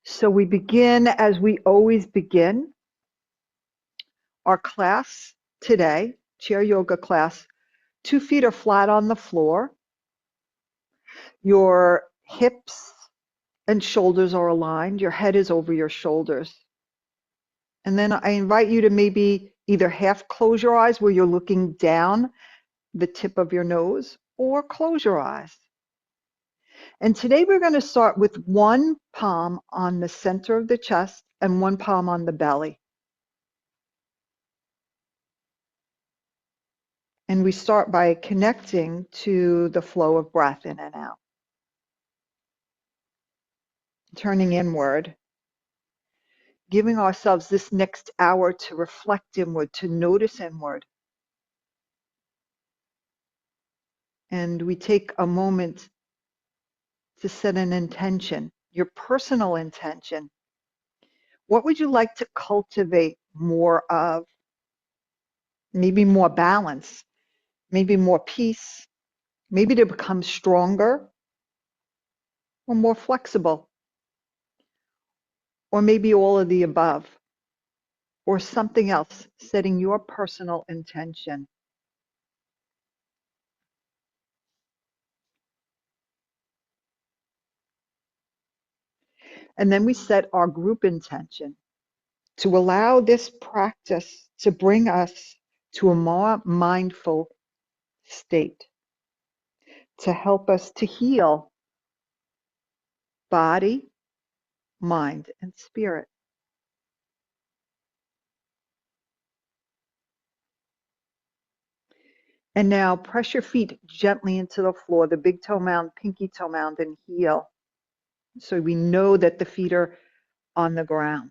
So we begin as we always begin our class today, chair yoga class. 2 feet are flat on the floor. Your hips and shoulders are aligned. Your head is over your shoulders. And then I invite you to maybe either half close your eyes where you're looking down the tip of your nose, or close your eyes. And today we're going to start with one palm on the center of the chest and one palm on the belly. And we start by connecting to the flow of breath in and out. Turning inward, giving ourselves this next hour to reflect inward, to notice inward. And we take a moment to set an intention, your personal intention. What would you like to cultivate more of? Maybe more balance, maybe more peace, maybe to become stronger or more flexible, or maybe all of the above, or something else, setting your personal intention. And then we set our group intention to allow this practice to bring us to a more mindful state, to help us to heal body, mind, and spirit. And now press your feet gently into the floor, the big toe mound, pinky toe mound, and heel. So we know that the feet are on the ground.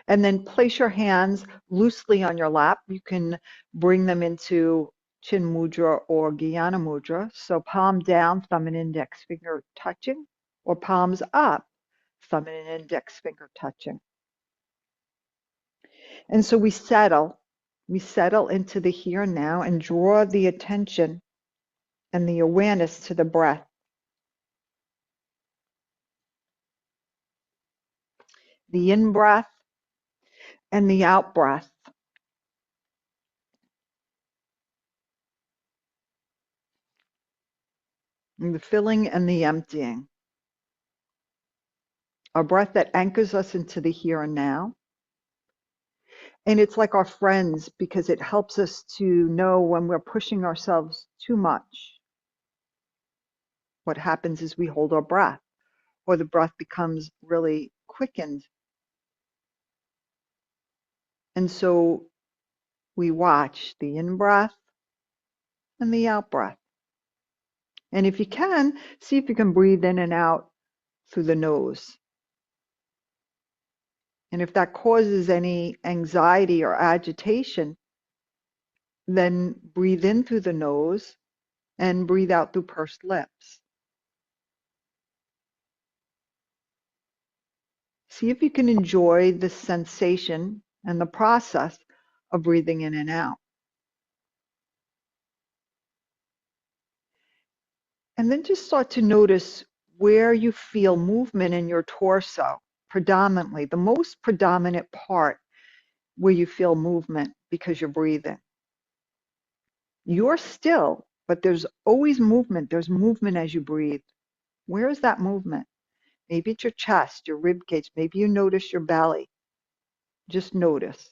And then place your hands loosely on your lap. You can bring them into Chin Mudra or Jnana Mudra. So palm down, thumb and index finger touching, or palms up, thumb and index finger touching. And so we settle into the here and now and draw the attention and the awareness to the breath. The in-breath and the out-breath. And the filling and the emptying. A breath that anchors us into the here and now. And it's like our friends because it helps us to know when we're pushing ourselves too much. What happens is we hold our breath, or the breath becomes really quickened. And so we watch the in-breath and the out-breath. And if you can, see if you can breathe in and out through the nose. And if that causes any anxiety or agitation, then breathe in through the nose and breathe out through pursed lips. See if you can enjoy the sensation and the process of breathing in and out. And then just start to notice where you feel movement in your torso, predominantly, the most predominant part where you feel movement because you're breathing. You're still, but there's always movement. There's movement as you breathe. Where is that movement? Maybe it's your chest, your rib cage. Maybe you notice your belly. Just notice.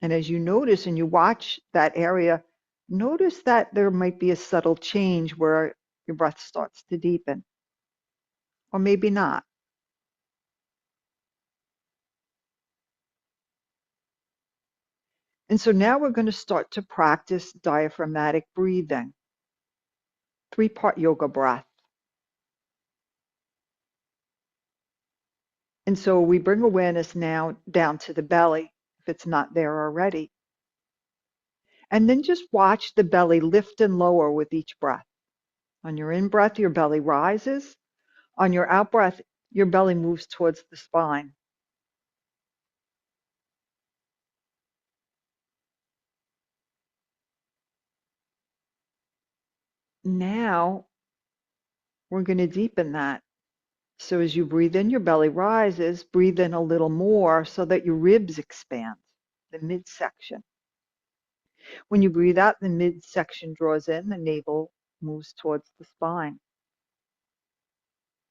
And as you notice and you watch that area, notice that there might be a subtle change where your breath starts to deepen, or maybe not. And so now we're going to start to practice diaphragmatic breathing, 3-part yoga breath. And so we bring awareness now down to the belly, if it's not there already. And then just watch the belly lift and lower with each breath. On your in-breath, your belly rises. On your out-breath, your belly moves towards the spine. Now we're going to deepen that. So as you breathe in, your belly rises. Breathe in a little more so that your ribs expand, the midsection. When you breathe out, the midsection draws in, the navel moves towards the spine.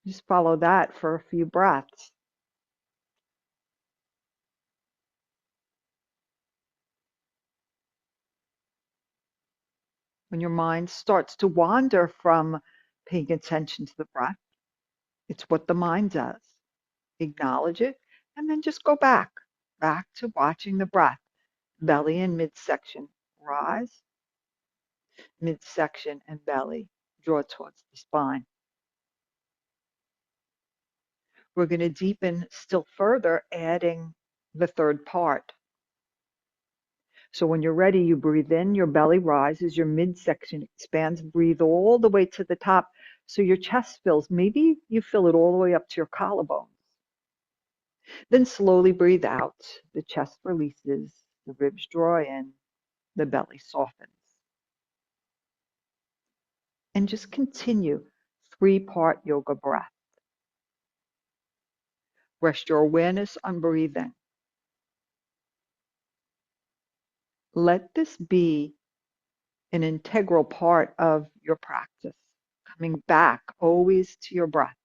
Just follow that for a few breaths. When your mind starts to wander from paying attention to the breath, it's what the mind does. Acknowledge it, and then just go back to watching the breath. Belly and midsection rise, midsection and belly draw towards the spine. We're going to deepen still further, adding the third part. So when you're ready, you breathe in, your belly rises, your midsection expands, breathe all the way to the top so your chest fills. Maybe you fill it all the way up to your collarbones. Then slowly breathe out. The chest releases, the ribs draw in, the belly softens. And just continue 3-part yoga breath. Rest your awareness on breathing. Let this be an integral part of your practice, coming back always to your breath.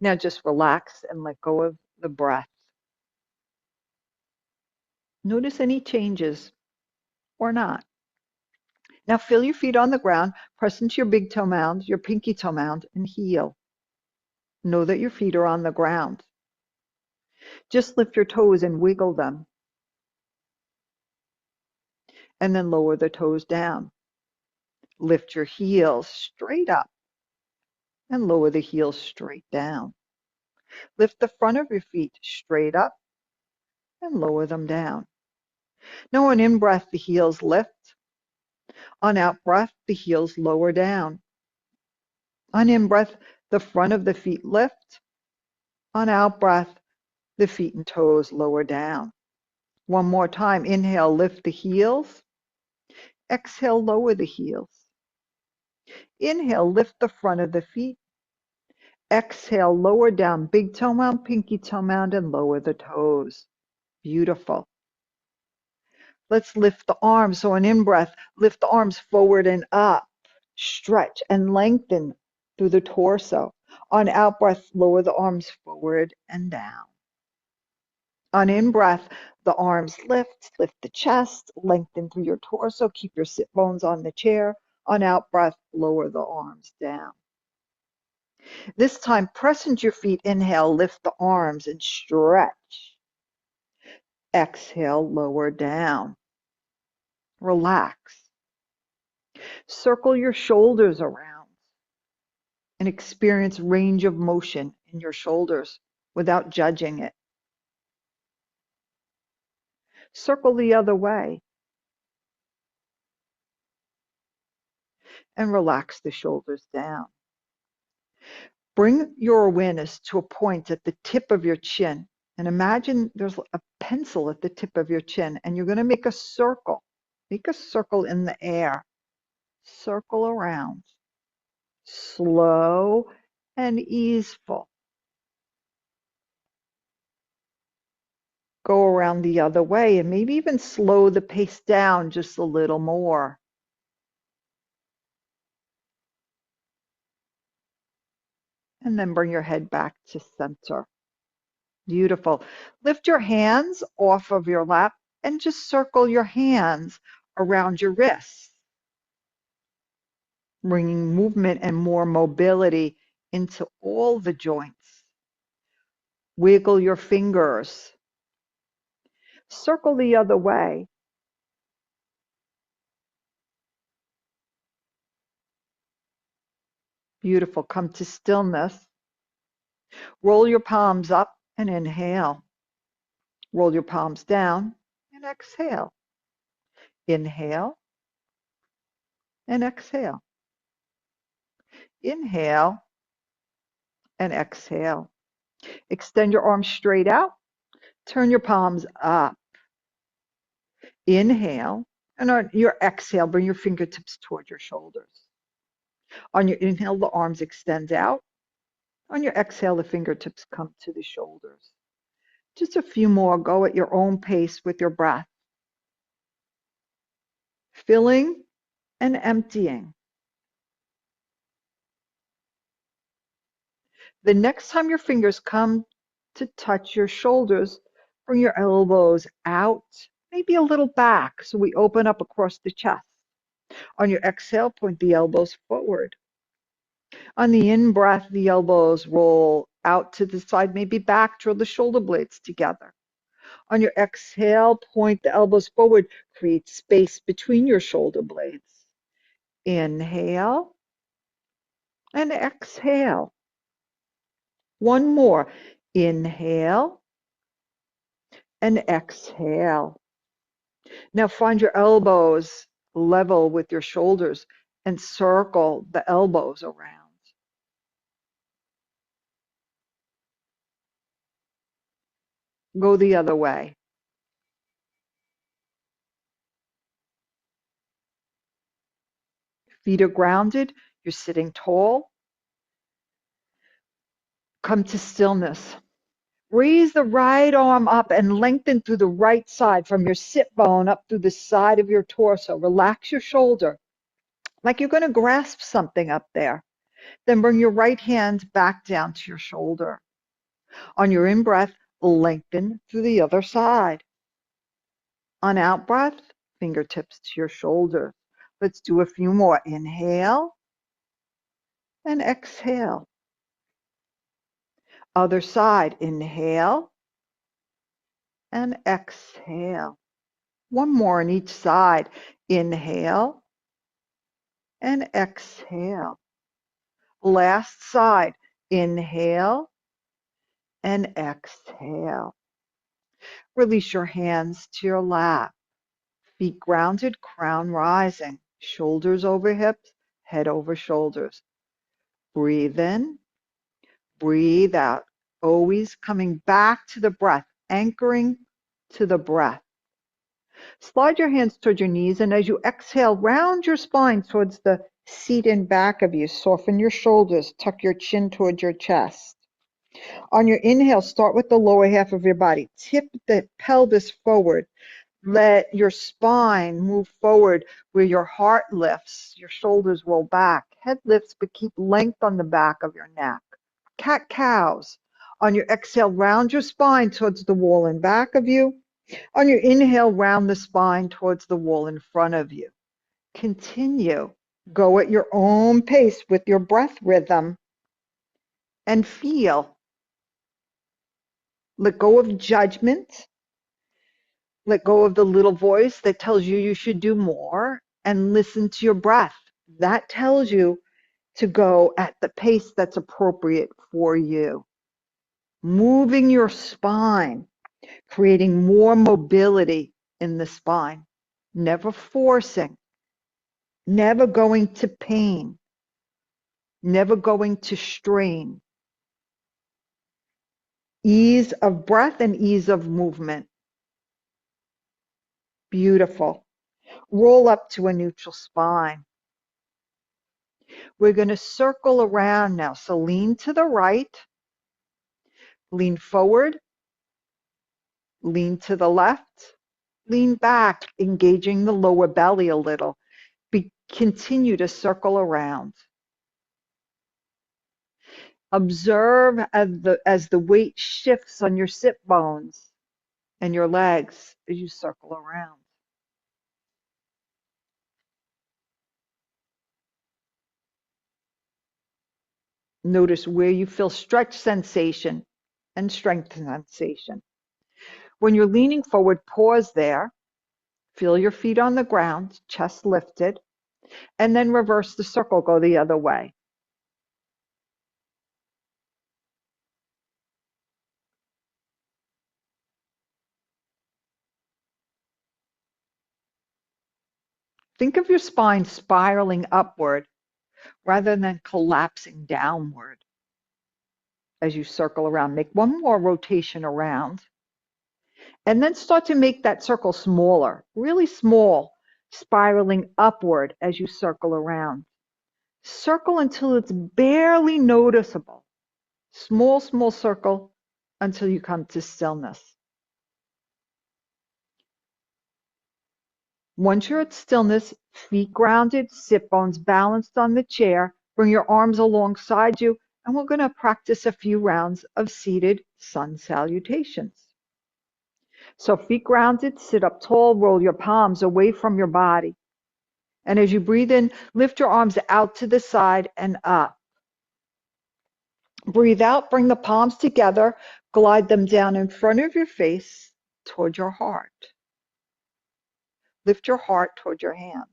Now just relax and let go of the breath. Notice any changes or not. Now feel your feet on the ground, press into your big toe mound, your pinky toe mound, and heel. Know that your feet are on the ground. Just lift your toes and wiggle them. And then lower the toes down. Lift your heels straight up and lower the heels straight down. Lift the front of your feet straight up and lower them down. Now on in-breath, the heels lift. On out-breath, the heels lower down. On in-breath, the front of the feet lift. On out-breath, the feet and toes lower down. One more time. Inhale, lift the heels. Exhale, lower the heels. Inhale, lift the front of the feet. Exhale, lower down big toe mound, pinky toe mound, and lower the toes. Beautiful. Let's lift the arms. So on in-breath, lift the arms forward and up. Stretch and lengthen through the torso. On out-breath, lower the arms forward and down. On in-breath, the arms lift the chest, lengthen through your torso, keep your sit bones on the chair. On out-breath, lower the arms down. This time, press into your feet, inhale, lift the arms and stretch. Exhale, lower down. Relax. Circle your shoulders around and experience range of motion in your shoulders without judging it. Circle the other way and relax the shoulders down. Bring your awareness to a point at the tip of your chin and imagine there's a pencil at the tip of your chin and you're going to make a circle. Make a circle in the air. Circle around. Slow and easeful. Go around the other way and maybe even slow the pace down just a little more. And then bring your head back to center. Beautiful. Lift your hands off of your lap and just circle your hands around your wrists, bringing movement and more mobility into all the joints. Wiggle your fingers. Circle the other way. Beautiful. Come to stillness. Roll your palms up and inhale. Roll your palms down and exhale. Inhale and exhale. Inhale and exhale. Extend your arms straight out. Turn your palms up. Inhale. And on your exhale, bring your fingertips toward your shoulders. On your inhale, the arms extend out. On your exhale, the fingertips come to the shoulders. Just a few more. Go at your own pace with your breath. Filling and emptying. The next time your fingers come to touch your shoulders, bring your elbows out, maybe a little back, so we open up across the chest. On your exhale, point the elbows forward. On the in-breath, the elbows roll out to the side, maybe back, draw the shoulder blades together. On your exhale, point the elbows forward, create space between your shoulder blades. Inhale and exhale. One more. Inhale and exhale. Now find your elbows level with your shoulders and circle the elbows around. Go the other way. Feet are grounded. You're sitting tall. Come to stillness. Raise the right arm up and lengthen through the right side from your sit bone up through the side of your torso. Relax your shoulder like you're going to grasp something up there. Then bring your right hand back down to your shoulder. On your in-breath, lengthen through the other side. On out-breath, fingertips to your shoulder. Let's do a few more. Inhale and exhale. Other side. Inhale and exhale. One more on each side. Inhale and exhale. Last side. Inhale and exhale. Release your hands to your lap. Feet grounded, crown rising. Shoulders over hips, head over shoulders. Breathe in, breathe out. Always coming back to the breath, anchoring to the breath. Slide your hands towards your knees, and as you exhale, round your spine towards the seat and back of you. Soften your shoulders, tuck your chin towards your chest. On your inhale, start with the lower half of your body. Tip the pelvis forward. Let your spine move forward where your heart lifts. Your shoulders roll back. Head lifts, but keep length on the back of your neck. Cat-cows. On your exhale, round your spine towards the wall in back of you. On your inhale, round the spine towards the wall in front of you. Continue. Go at your own pace with your breath rhythm and feel. Let go of judgment. Let go of the little voice that tells you you should do more, and listen to your breath. That tells you to go at the pace that's appropriate for you. Moving your spine, creating more mobility in the spine. Never forcing, never going to pain, never going to strain. Ease of breath and ease of movement. Beautiful. Roll up to a neutral spine. We're going to circle around now. So lean to the right, lean forward, lean to the left, lean back, engaging the lower belly a little. Continue to circle around. Observe as the weight shifts on your sit bones and your legs as you circle around. Notice where you feel stretch sensation and strength sensation. When you're leaning forward, pause there. Feel your feet on the ground, chest lifted, and then reverse the circle, go the other way. Think of your spine spiraling upward rather than collapsing downward. as you circle around. Make one more rotation around. And then start to make that circle smaller, really small, spiraling upward as you circle around. Circle until it's barely noticeable. Small, small circle until you come to stillness. Once you're at stillness, feet grounded, sit bones balanced on the chair, bring your arms alongside you, and we're going to practice a few rounds of seated sun salutations. So feet grounded, sit up tall, roll your palms away from your body. And as you breathe in, lift your arms out to the side and up. Breathe out, bring the palms together, glide them down in front of your face toward your heart. Lift your heart toward your hands.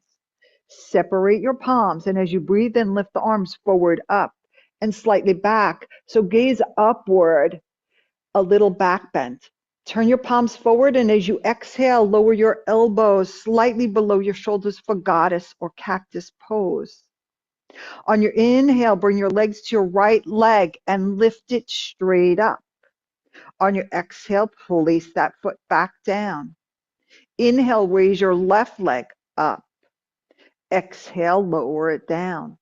Separate your palms, and as you breathe in, lift the arms forward, up, and slightly back. So gaze upward, a little back bend. Turn your palms forward, and as you exhale, lower your elbows slightly below your shoulders for goddess or cactus pose. On your inhale, bring your legs to your right leg and lift it straight up. On your exhale, place that foot back down. Inhale, raise your left leg up. Exhale, lower it down.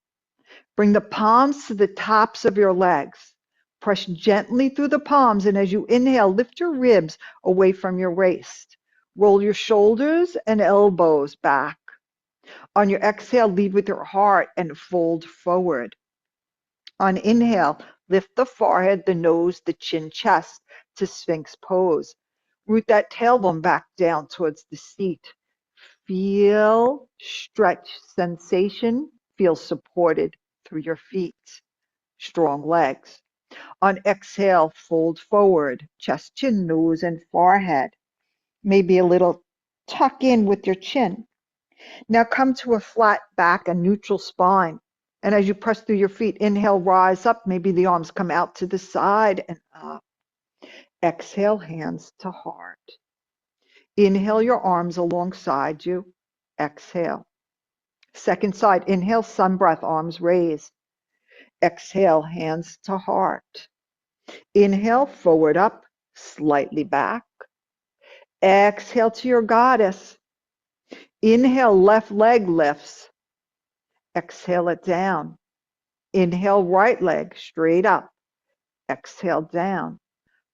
Bring the palms to the tops of your legs. Press gently through the palms, and as you inhale, lift your ribs away from your waist. Roll your shoulders and elbows back. On your exhale, lead with your heart and fold forward. On inhale, lift the forehead, the nose, the chin, chest to Sphinx pose. Root that tailbone back down towards the seat. Feel stretch sensation. Feel supported through your feet. Strong legs. On exhale, fold forward, chest, chin, nose, and forehead. Maybe a little tuck in with your chin. Now come to a flat back, a neutral spine. And as you press through your feet, inhale, rise up. Maybe the arms come out to the side and up. Exhale, hands to heart. Inhale your arms alongside you. Exhale. Second side, inhale, sun breath, arms raised. Exhale, hands to heart. Inhale, forward up, slightly back. Exhale to your goddess. Inhale, left leg lifts. Exhale it down. Inhale, right leg straight up. Exhale down.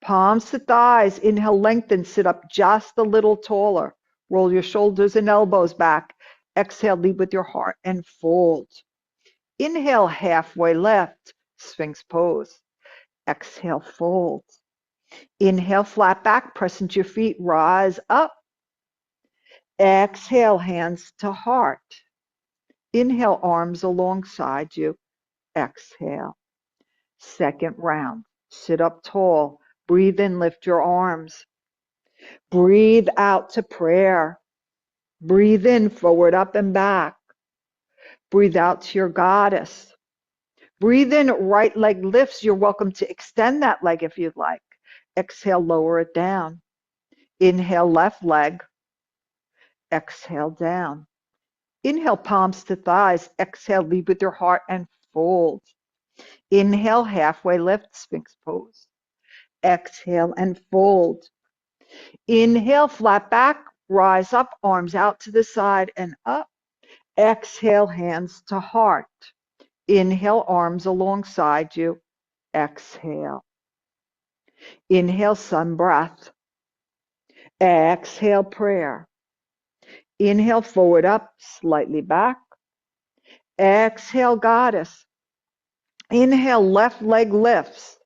Palms to thighs. Inhale, lengthen, sit up just a little taller. Roll your shoulders and elbows back. Exhale, lead with your heart and fold. Inhale, halfway lift, Sphinx pose. Exhale, fold. Inhale, flat back, press into your feet, rise up. Exhale, hands to heart. Inhale, arms alongside you. Exhale. Second round. Sit up tall. Breathe in, lift your arms. Breathe out to prayer. Breathe in, forward, up, and back. Breathe out to your goddess. Breathe in, right leg lifts. You're welcome to extend that leg if you'd like. Exhale, lower it down. Inhale, left leg. Exhale, down. Inhale, palms to thighs. Exhale, lead with your heart and fold. Inhale, halfway lift, Sphinx pose. Exhale and fold. Inhale, flat back, rise up, arms out to the side and up. Exhale, hands to heart. Inhale, arms alongside you. Exhale. Inhale, sun breath. Exhale, prayer. Inhale, forward up, slightly back. Exhale, goddess. Inhale, left leg lifts.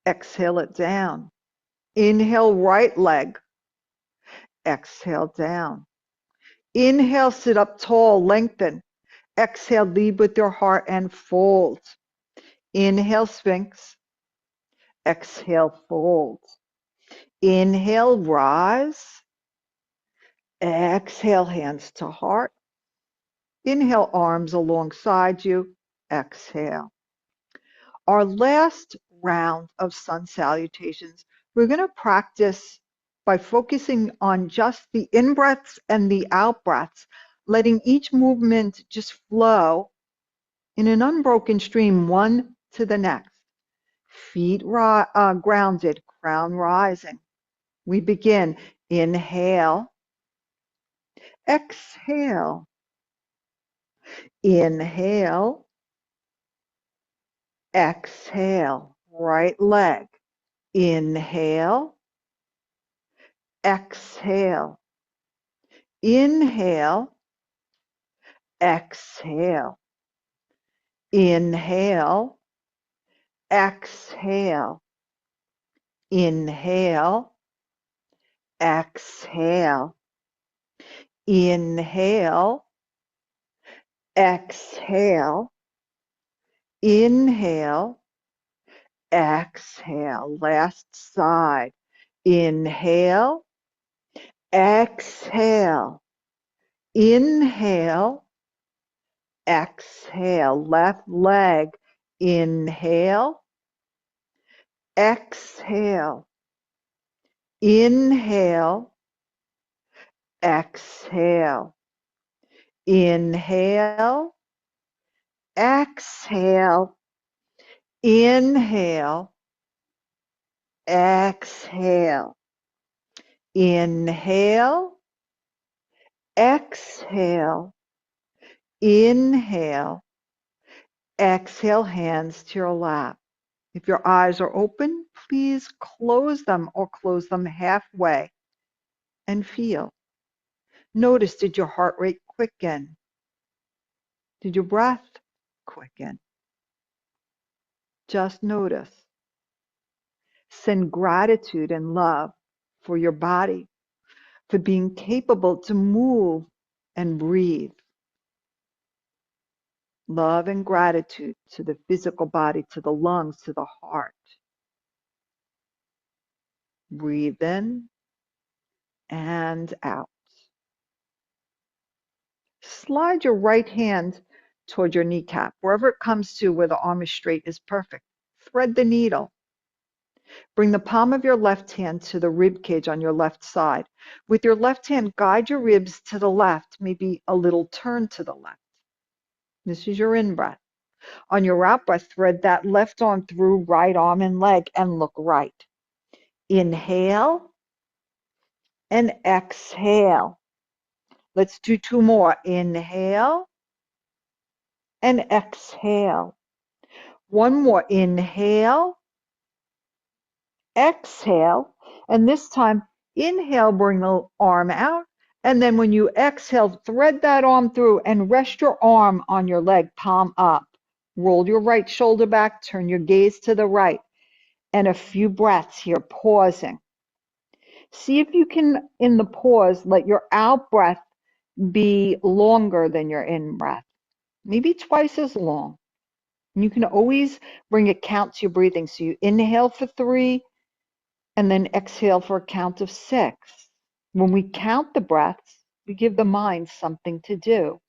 Exhale it down. Inhale, right leg. Exhale down. Inhale, sit up tall, lengthen. Exhale, lead with your heart and fold. Inhale, Sphinx. Exhale, fold. Inhale, rise. Exhale, hands to heart. Inhale, arms alongside you. Exhale. Our last round of sun salutations, we're going to practice by focusing on just the in-breaths and the out-breaths, letting each movement just flow in an unbroken stream, one to the next. Feet grounded, crown rising. We begin. Inhale, exhale, inhale, exhale. Right leg. Inhale, exhale, inhale, exhale, inhale, exhale, inhale, exhale, inhale, exhale, inhale, exhale. Last side. Inhale, exhale, inhale, exhale. Left leg. Inhale, exhale, inhale, exhale, inhale, exhale, inhale, exhale, inhale, exhale, inhale, exhale, hands to your lap. If your eyes are open, please close them or close them halfway and feel. Notice, did your heart rate quicken? Did your breath quicken? Just notice. Send gratitude and love for your body, for being capable to move and breathe. Love and gratitude to the physical body, to the lungs, to the heart. Breathe in and out. Slide your right hand toward your kneecap. Wherever it comes to where the arm is straight is perfect. Thread the needle. Bring the palm of your left hand to the rib cage on your left side. With your left hand, guide your ribs to the left, maybe a little turn to the left. This is your in-breath. On your out-breath, thread that left arm through right arm and leg and look right. Inhale and exhale. Let's do two more. Inhale and exhale. One more. Inhale, exhale, and this time, inhale, bring the arm out, and then when you exhale, thread that arm through and rest your arm on your leg, palm up. Roll your right shoulder back, turn your gaze to the right, and a few breaths here, pausing. See if you can, in the pause, let your out breath be longer than your in breath, maybe twice as long. And you can always bring a count to your breathing. So you inhale for 3, and then exhale for a count of 6. When we count the breaths, we give the mind something to do.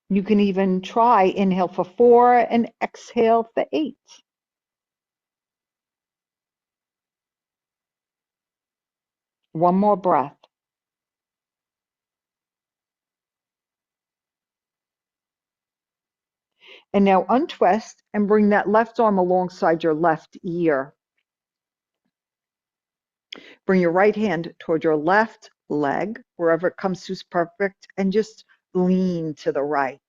You can even try inhale for 4 and exhale for 8. One more breath. And now untwist and bring that left arm alongside your left ear. Bring your right hand toward your left leg, wherever it comes to is perfect, and just lean to the right.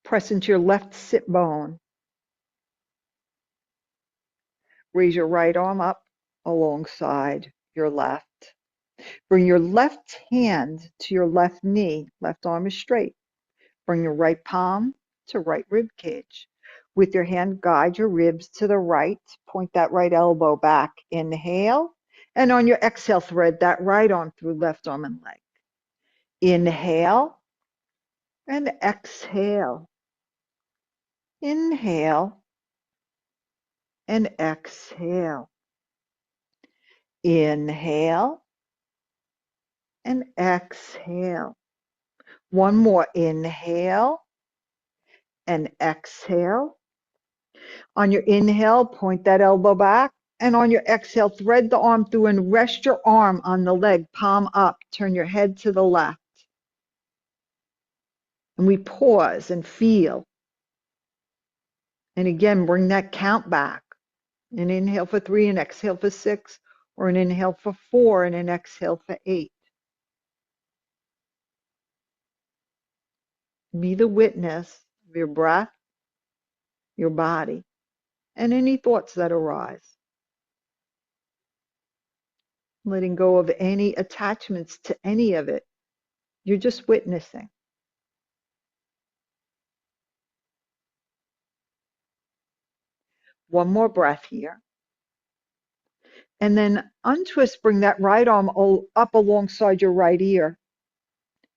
Press into your left sit bone. Raise your right arm up alongside your left. Bring your left hand to your left knee. Left arm is straight. Bring your right palm to right rib cage. With your hand, guide your ribs to the right. Point that right elbow back. Inhale. And on your exhale, thread that right arm through left arm and leg. Inhale and exhale. Inhale and exhale. Inhale and exhale. One more. Inhale and exhale. On your inhale, point that elbow back. And on your exhale, thread the arm through and rest your arm on the leg, palm up. Turn your head to the left. And we pause and feel. And again, bring that count back. An inhale for 3, an exhale for 6, or an inhale for 4 and an exhale for 8. Be the witness of your breath, your body, and any thoughts that arise. Letting go of any attachments to any of it. You're just witnessing. One more breath here. And then untwist, bring that right arm up alongside your right ear.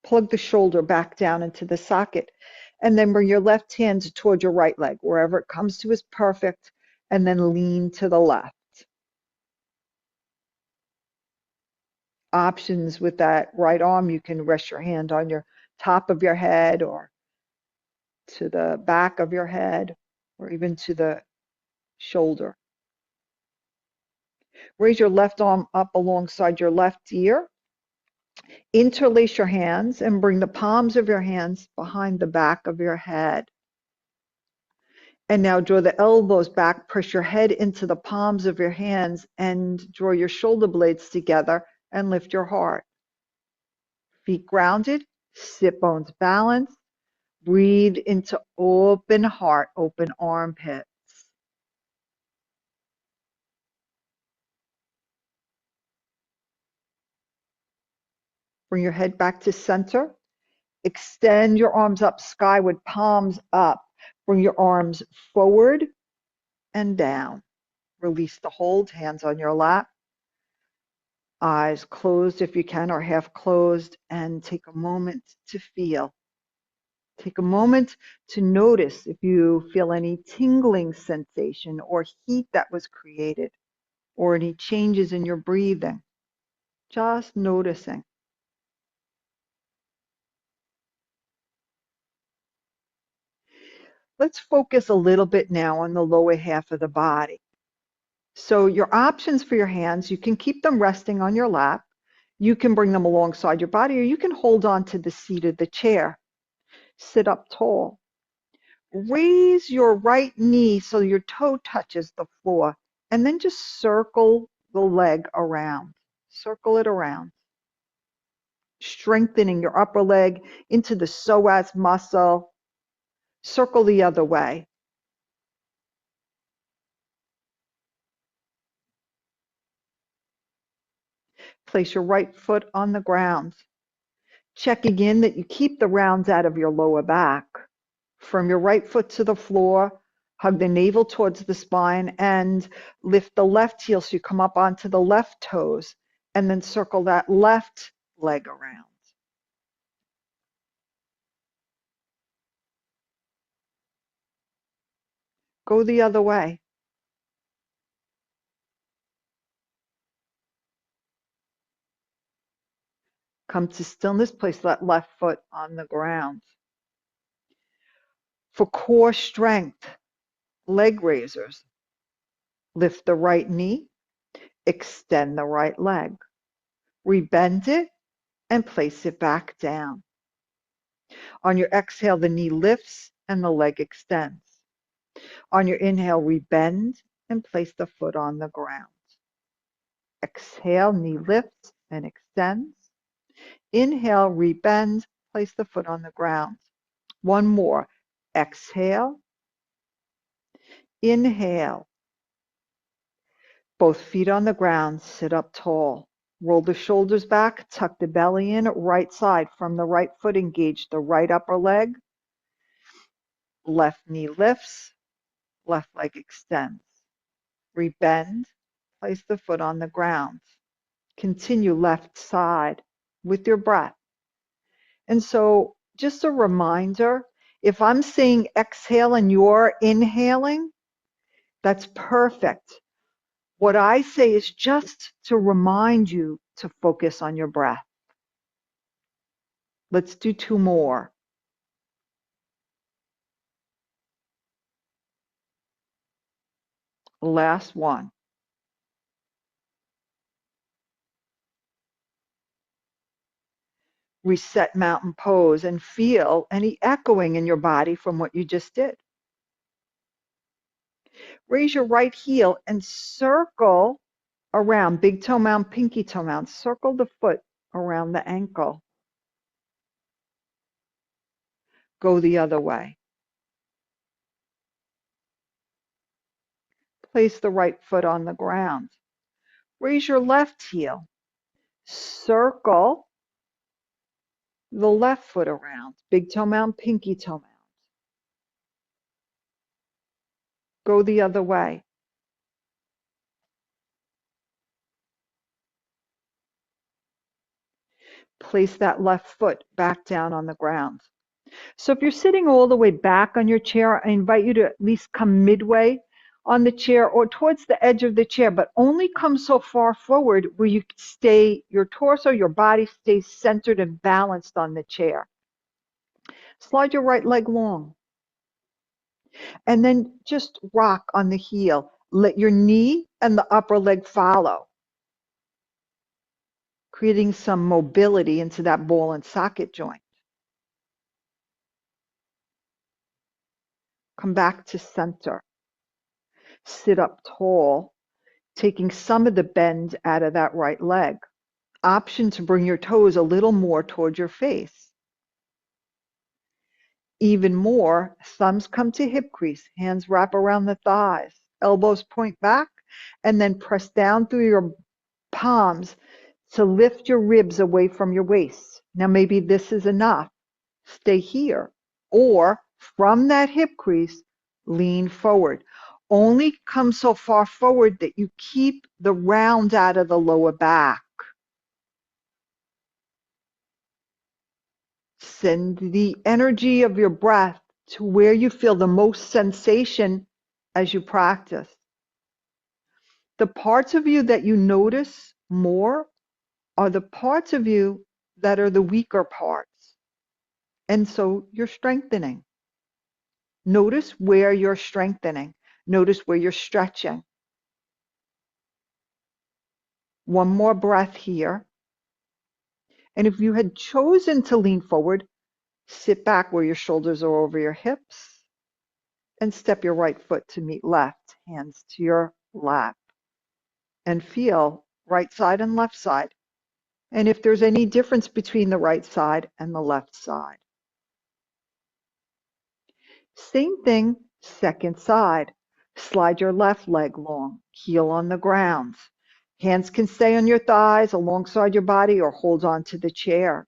Plug the shoulder back down into the socket. And then bring your left hand toward your right leg. Wherever it comes to is perfect. And then lean to the left. Options with that right arm, you can rest your hand on your top of your head or to the back of your head or even to the shoulder. Raise your left arm up alongside your left ear. Interlace your hands and bring the palms of your hands behind the back of your head. And now draw the elbows back, press your head into the palms of your hands and draw your shoulder blades together and lift your heart. Feet grounded, sit bones balanced. Breathe into open heart, open armpits. Bring your head back to center. Extend your arms up skyward, palms up. Bring your arms forward and down. Release the hold, hands on your lap. Eyes closed if you can, or half closed, and take a moment to feel. Take a moment to notice if you feel any tingling sensation or heat that was created, or any changes in your breathing. Just noticing. Let's focus a little bit now on the lower half of the body. So your options for your hands, you can keep them resting on your lap. You can bring them alongside your body, or you can hold on to the seat of the chair. Sit up tall. Raise your right knee so your toe touches the floor, and then just circle the leg around. Circle it around. Strengthening your upper leg into the psoas muscle. Circle the other way. Place your right foot on the ground. Check again that you keep the rounds out of your lower back. From your right foot to the floor, hug the navel towards the spine and lift the left heel so you come up onto the left toes and then circle that left leg around. Go the other way. Come to stillness, place that left foot on the ground. For core strength, leg raisers. Lift the right knee, extend the right leg. Rebend it and place it back down. On your exhale, the knee lifts and the leg extends. On your inhale, rebend and place the foot on the ground. Exhale, knee lifts and extends. Inhale, rebend, place the foot on the ground. One more. Exhale. Inhale. Both feet on the ground, sit up tall. Roll the shoulders back, tuck the belly in, right side. From the right foot, engage the right upper leg. Left knee lifts, left leg extends. Rebend, place the foot on the ground. Continue left side with your breath. And so just a reminder, if I'm saying exhale and you're inhaling, that's perfect. What I say is just to remind you to focus on your breath. Let's do 2 more. Last one. reset mountain pose and feel any echoing in your body from what you just did. Raise your right heel and circle around, big toe mound, pinky toe mound. Circle the foot around the ankle. Go the other way. Place the right foot on the ground. Raise your left heel. Circle the left foot around, big toe mound, pinky toe mound. Go the other way. Place that left foot back down on the ground. So if you're sitting all the way back on your chair, I invite you to at least come midway on the chair or towards the edge of the chair, but only come so far forward where you stay, your torso, your body stays centered and balanced on the chair. Slide your right leg long. And then just rock on the heel. Let your knee and the upper leg follow, creating some mobility into that ball and socket joint. Come back to center. Sit up tall, taking some of the bend out of that right leg. Option to bring your toes a little more toward your face. Even more, thumbs come to hip crease, hands wrap around the thighs, elbows point back, and then press down through your palms to lift your ribs away from your waist. Now maybe this is enough. Stay here. Or from that hip crease, lean forward. Only come so far forward that you keep the round out of the lower back. Send the energy of your breath to where you feel the most sensation as you practice. The parts of you that you notice more are the parts of you that are the weaker parts. And so you're strengthening. Notice where you're strengthening. Notice where you're stretching. One more breath here. And if you had chosen to lean forward, sit back where your shoulders are over your hips and step your right foot to meet left, hands to your lap. And feel right side and left side. And if there's any difference between the right side and the left side. Same thing, second side. Slide your left leg long, heel on the ground. Hands can stay on your thighs alongside your body or hold on to the chair.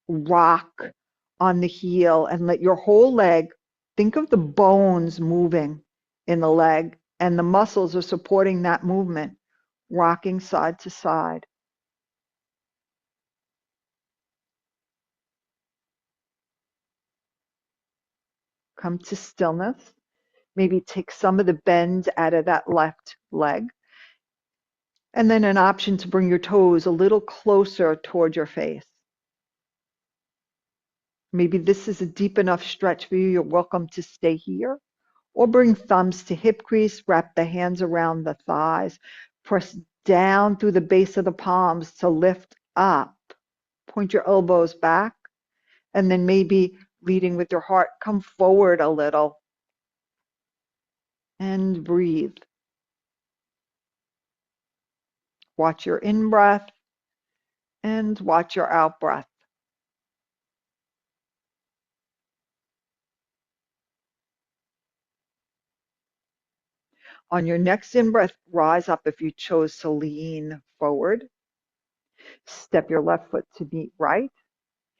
Rock on the heel and let your whole leg, think of the bones moving in the leg and the muscles are supporting that movement, rocking side to side. Come to stillness. Maybe take some of the bend out of that left leg. And then an option to bring your toes a little closer toward your face. Maybe this is a deep enough stretch for you. You're welcome to stay here. Or bring thumbs to hip crease, wrap the hands around the thighs, press down through the base of the palms to lift up. Point your elbows back, and then maybe leading with your heart, come forward a little and breathe. Watch your in-breath and watch your out-breath. On your next in-breath, rise up if you chose to lean forward. Step your left foot to meet right,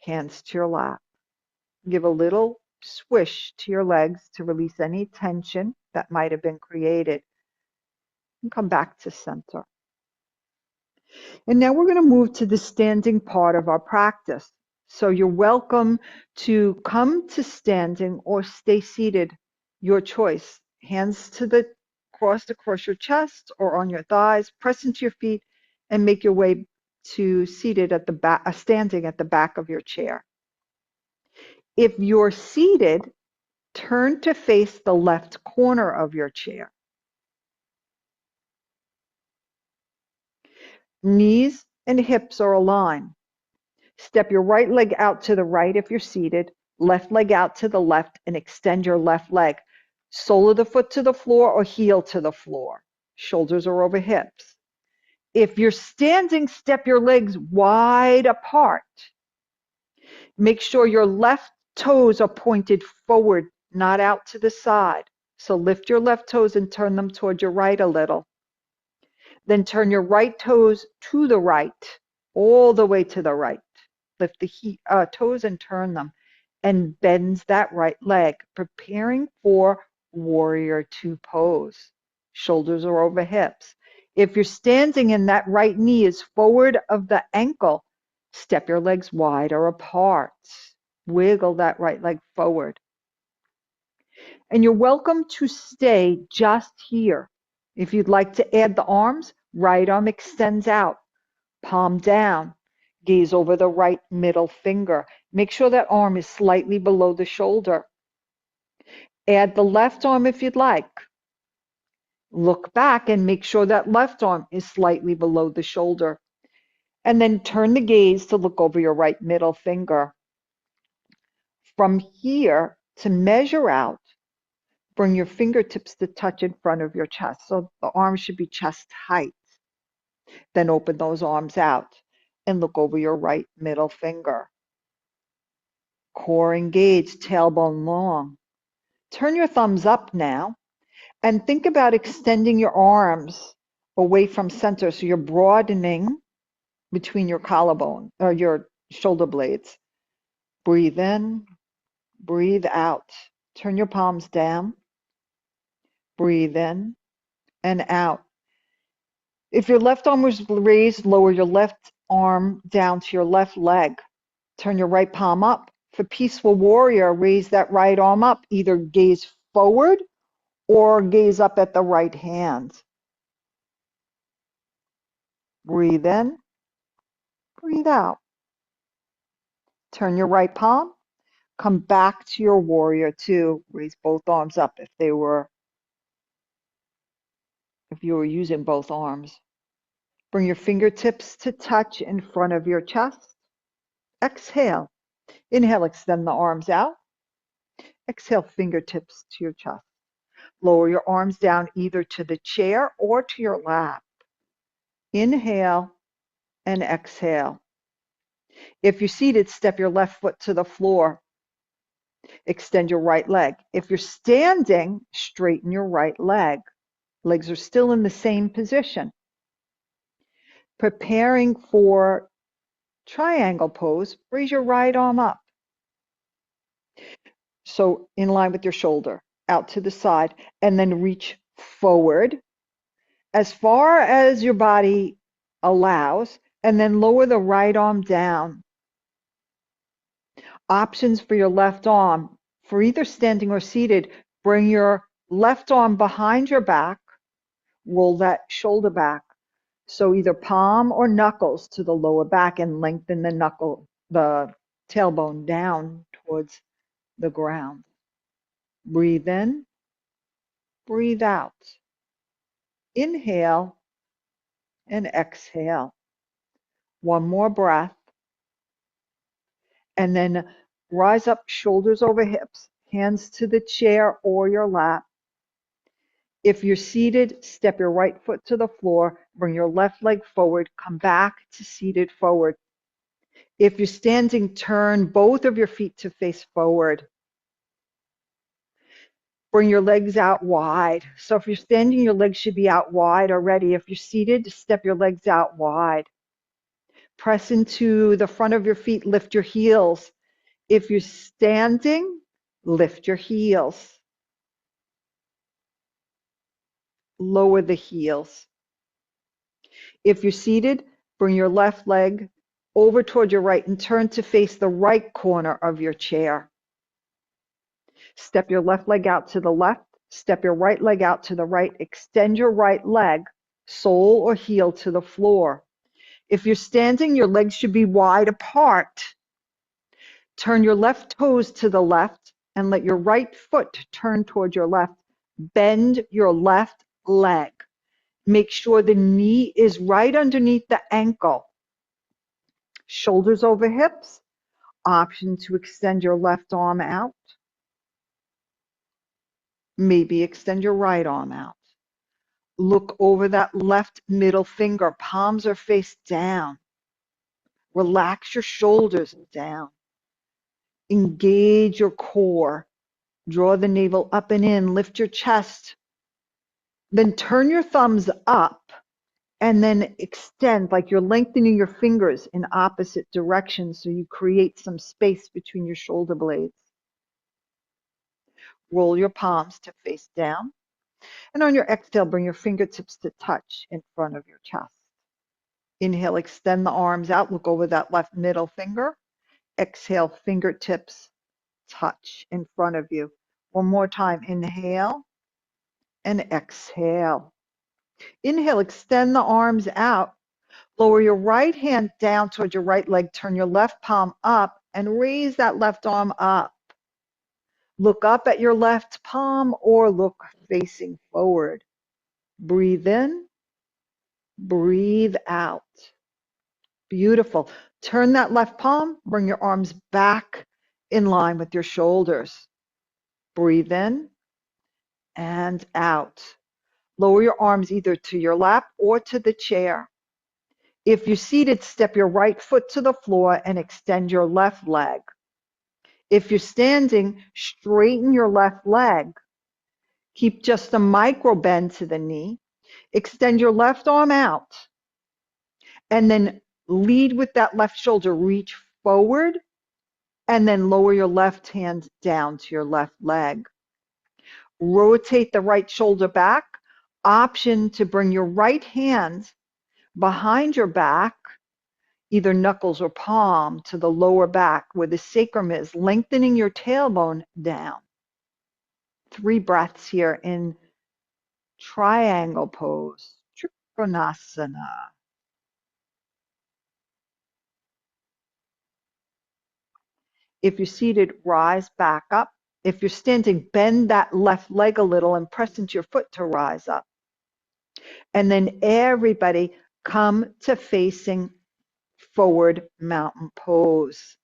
hands to your lap. Give a little swish to your legs to release any tension that might have been created. And come back to center. And now we're going to move to the standing part of our practice. So you're welcome to come to standing or stay seated, your choice. Hands to the crossed across your chest or on your thighs, press into your feet and make your way to seated at the back, standing at the back of your chair. If you're seated, turn to face the left corner of your chair. Knees and hips are aligned. Step your right leg out to the right if you're seated, left leg out to the left, and extend your left leg. Sole of the foot to the floor or heel to the floor. Shoulders are over hips. If you're standing, step your legs wide apart. Make sure your left toes are pointed forward, not out to the side. So lift your left toes and turn them toward your right a little. Then turn your right toes to the right, all the way to the right. Lift the toes and turn them, and bends that right leg, preparing for warrior two pose. Shoulders are over hips. If you're standing and that right knee is forward of the ankle, step your legs wider apart. Wiggle that right leg forward. And you're welcome to stay just here. If you'd like to add the arms, right arm extends out, palm down, gaze over the right middle finger. Make sure that arm is slightly below the shoulder. Add the left arm if you'd like. Look back and make sure that left arm is slightly below the shoulder. And then turn the gaze to look over your right middle finger. From here, to measure out, bring your fingertips to touch in front of your chest. So the arms should be chest height. Then open those arms out and look over your right middle finger. Core engaged, tailbone long. Turn your thumbs up now and think about extending your arms away from center so you're broadening between your collarbone or your shoulder blades. Breathe in, breathe out. Turn your palms down. Breathe in and out. If your left arm was raised, lower your left arm down to your left leg. Turn your right palm up. For peaceful warrior, raise that right arm up. Either gaze forward or gaze up at the right hand. Breathe in, breathe out. Turn your right palm. Come back to your warrior two. Raise both arms up if you were using both arms. Bring your fingertips to touch in front of your chest. Exhale. Inhale, extend the arms out. Exhale, fingertips to your chest. Lower your arms down either to the chair or to your lap. Inhale and exhale. If you're seated, step your left foot to the floor. Extend your right leg. If you're standing, straighten your right leg. Legs are still in the same position. Preparing for triangle pose, raise your right arm up. So in line with your shoulder, out to the side, and then reach forward as far as your body allows, and then lower the right arm down. Options for your left arm. For either standing or seated, bring your left arm behind your back, roll that shoulder back. So either palm or knuckles to the lower back and lengthen the tailbone down towards the ground. Breathe in, breathe out. Inhale and exhale. One more breath. And then rise up, shoulders over hips, hands to the chair or your lap. If you're seated, step your right foot to the floor, bring your left leg forward, come back to seated forward. If you're standing, turn both of your feet to face forward. Bring your legs out wide. So if you're standing, your legs should be out wide already. If you're seated, step your legs out wide. Press into the front of your feet, lift your heels. If you're standing, lift your heels. Lower the heels. If you're seated, bring your left leg over toward your right and turn to face the right corner of your chair. Step your left leg out to the left. Step your right leg out to the right. Extend your right leg, sole or heel to the floor. If you're standing, your legs should be wide apart. Turn your left toes to the left and let your right foot turn toward your left. Bend your left leg. Make sure the knee is right underneath the ankle. Shoulders over hips. Option to extend your left arm out. Maybe extend your right arm out. Look over that left middle finger. Palms are face down. Relax your shoulders down. Engage your core. Draw the navel up and in. Lift your chest. Then turn your thumbs up and then extend like you're lengthening your fingers in opposite directions so you create some space between your shoulder blades. Roll your palms to face down. And on your exhale, bring your fingertips to touch in front of your chest. Inhale, extend the arms out. Look over that left middle finger. Exhale, fingertips touch in front of you. One more time. Inhale and exhale. Inhale, extend the arms out. Lower your right hand down toward your right leg. Turn your left palm up and raise that left arm up. Look up at your left palm or look facing forward. Breathe in, breathe out. Beautiful. Turn that left palm, bring your arms back in line with your shoulders. Breathe in and out. Lower your arms either to your lap or to the chair. If you're seated, step your right foot to the floor and extend your left leg. If you're standing, straighten your left leg. Keep just a micro bend to the knee. Extend your left arm out. And then lead with that left shoulder. Reach forward and then lower your left hand down to your left leg. Rotate the right shoulder back. Option to bring your right hand behind your back, either knuckles or palm, to the lower back where the sacrum is, lengthening your tailbone down. 3 breaths here in triangle pose, Trikonasana. If you're seated, rise back up. If you're standing, bend that left leg a little and press into your foot to rise up. And then everybody come to facing forward mountain pose.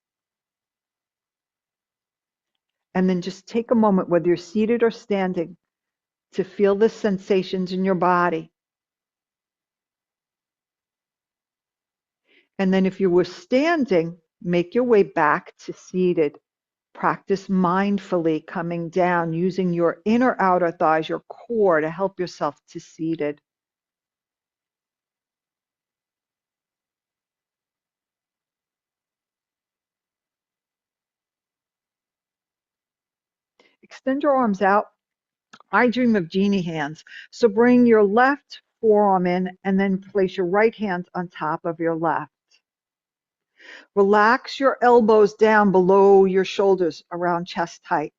And then just take a moment, whether you're seated or standing, to feel the sensations in your body. And then if you were standing, make your way back to seated. Practice mindfully coming down, using your inner outer thighs, your core, to help yourself to seated. Extend your arms out. I dream of genie hands. So bring your left forearm in and then place your right hand on top of your left. Relax your elbows down below your shoulders around chest height.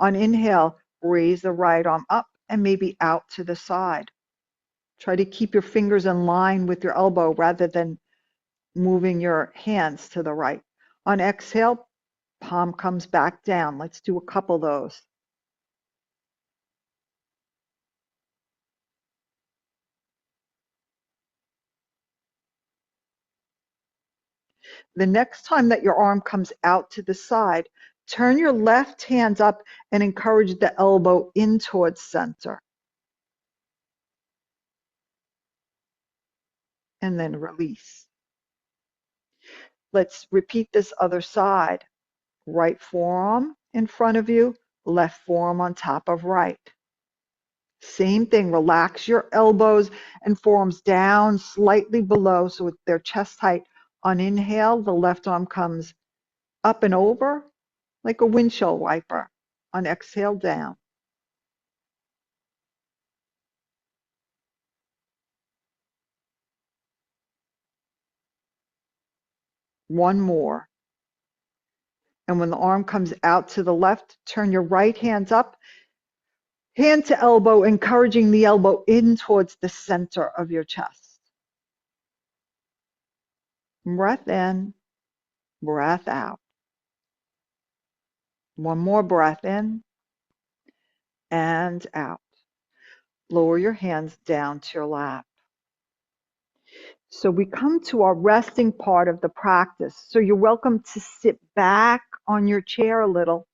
On inhale, raise the right arm up and maybe out to the side. Try to keep your fingers in line with your elbow rather than moving your hands to the right. On exhale, palm comes back down. Let's do a couple of those. The next time that your arm comes out to the side, turn your left hand up and encourage the elbow in towards center. And then release. Let's repeat this other side. Right forearm in front of you, left forearm on top of right. Same thing, relax your elbows and forearms down slightly below so they're chest height. On inhale, the left arm comes up and over like a windshield wiper. On exhale, down. One more. And when the arm comes out to the left, turn your right hands up, hand to elbow, encouraging the elbow in towards the center of your chest. Breath in, breath out. One more breath in and out. Lower your hands down to your lap. So we come to our resting part of the practice. So you're welcome to sit back on your chair a little.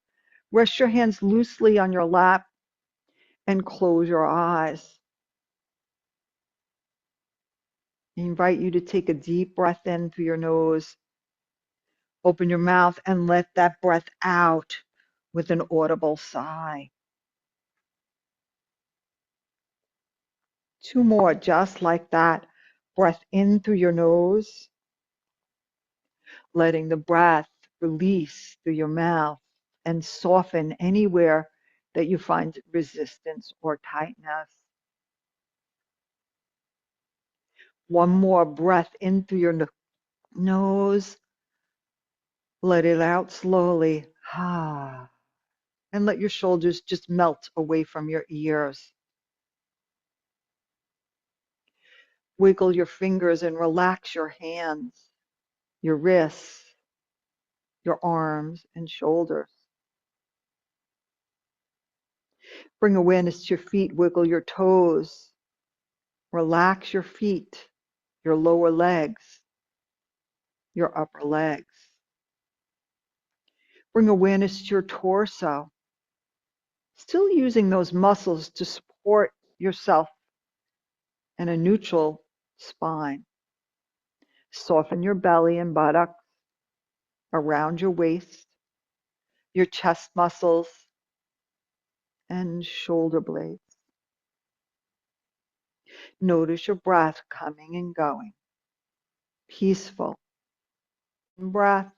Rest your hands loosely on your lap and close your eyes. I invite you to take a deep breath in through your nose. Open your mouth and let that breath out with an audible sigh. 2 more, just like that. Breath in through your nose, letting the breath release through your mouth and soften anywhere that you find resistance or tightness. 1 more breath in through your nose, let it out slowly. And let your shoulders just melt away from your ears. Wiggle your fingers and relax your hands, your wrists, your arms and shoulders. Bring awareness to your feet, wiggle your toes. Relax your feet, your lower legs, your upper legs. Bring awareness to your torso, still using those muscles to support yourself in a neutral spine. Soften your belly and buttocks, around your waist, your chest muscles, and shoulder blades. Notice your breath coming and going. Peaceful breath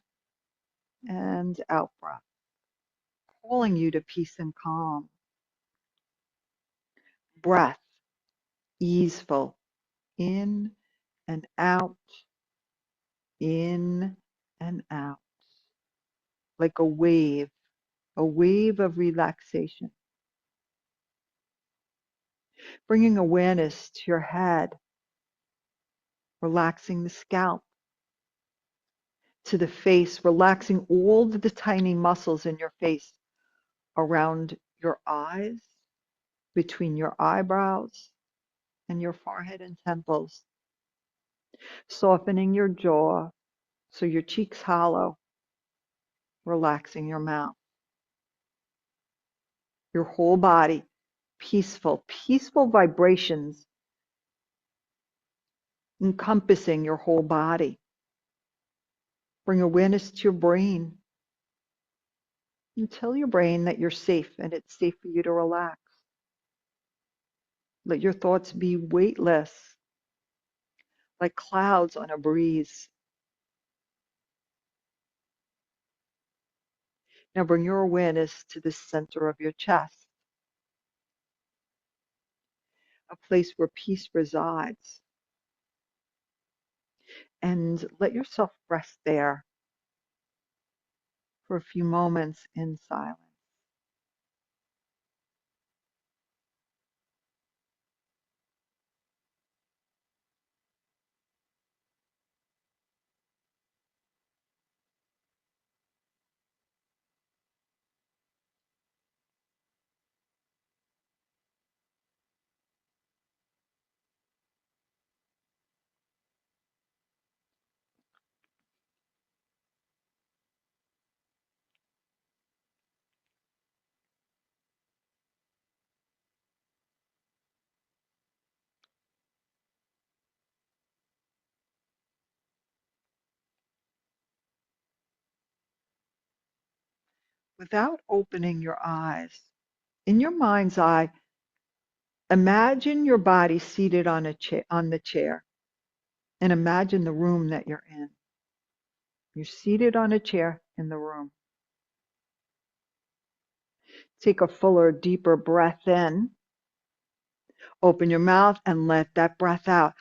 and out breath, calling you to peace and calm. Breath, easeful, in and out, in and out, like a wave of relaxation. Bringing awareness to your head, relaxing the scalp, to the face, relaxing all of the tiny muscles in your face, around your eyes, between your eyebrows, and your forehead and temples. Softening your jaw so your cheeks hollow, relaxing your mouth. Your whole body, peaceful vibrations encompassing your whole body. Bring awareness to your brain and tell your brain that you're safe and it's safe for you to relax. Let your thoughts be weightless, like clouds on a breeze. Now bring your awareness to the center of your chest, a place where peace resides. And let yourself rest there for a few moments in silence. Without opening your eyes, in your mind's eye, imagine your body seated on the chair, and imagine the room that you're in. You're seated on a chair in the room. Take a fuller, deeper breath in. Open your mouth and let that breath out.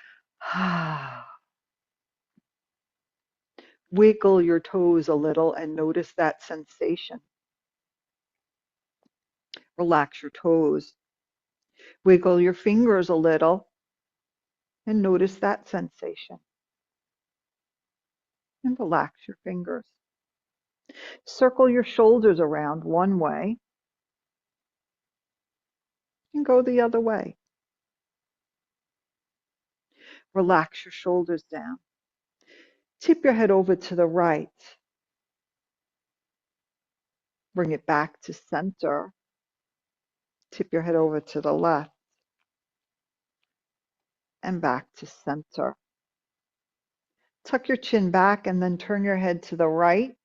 Wiggle your toes a little and notice that sensation. Relax your toes. Wiggle your fingers a little and notice that sensation. And relax your fingers. Circle your shoulders around one way and go the other way. Relax your shoulders down. Tip your head over to the right. Bring it back to center. Tip your head over to the left and back to center. Tuck your chin back and then turn your head to the right.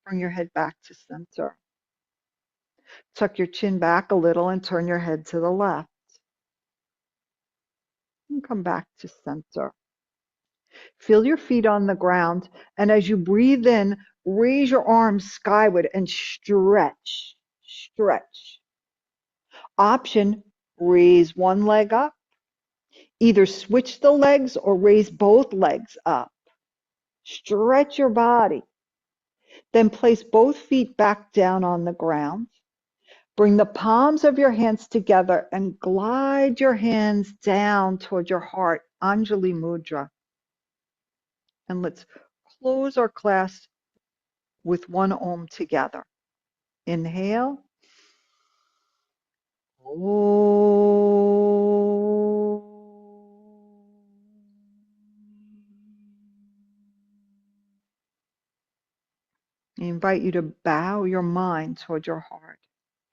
Bring your head back to center. Tuck your chin back a little and turn your head to the left. And come back to center. Feel your feet on the ground, and as you breathe in, raise your arms skyward and stretch. Stretch. Option, raise one leg up. Either switch the legs or raise both legs up. Stretch your body. Then place both feet back down on the ground. Bring the palms of your hands together and glide your hands down toward your heart, Anjali Mudra. And let's close our class with one Om together. Inhale. Om. I invite you to bow your mind toward your heart,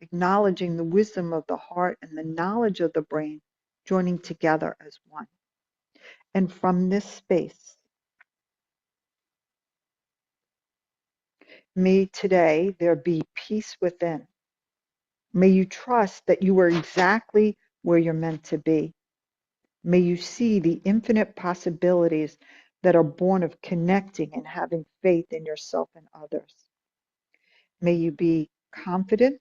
acknowledging the wisdom of the heart and the knowledge of the brain joining together as one. And from this space, may today there be peace within. May you trust that you are exactly where you're meant to be. May you see the infinite possibilities that are born of connecting and having faith in yourself and others. May you be confident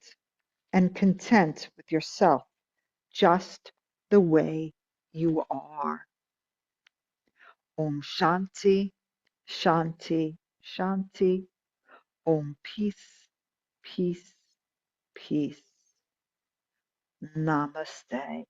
and content with yourself, just the way you are. Om Shanti, Shanti, Shanti. Om peace, peace, peace. Namaste.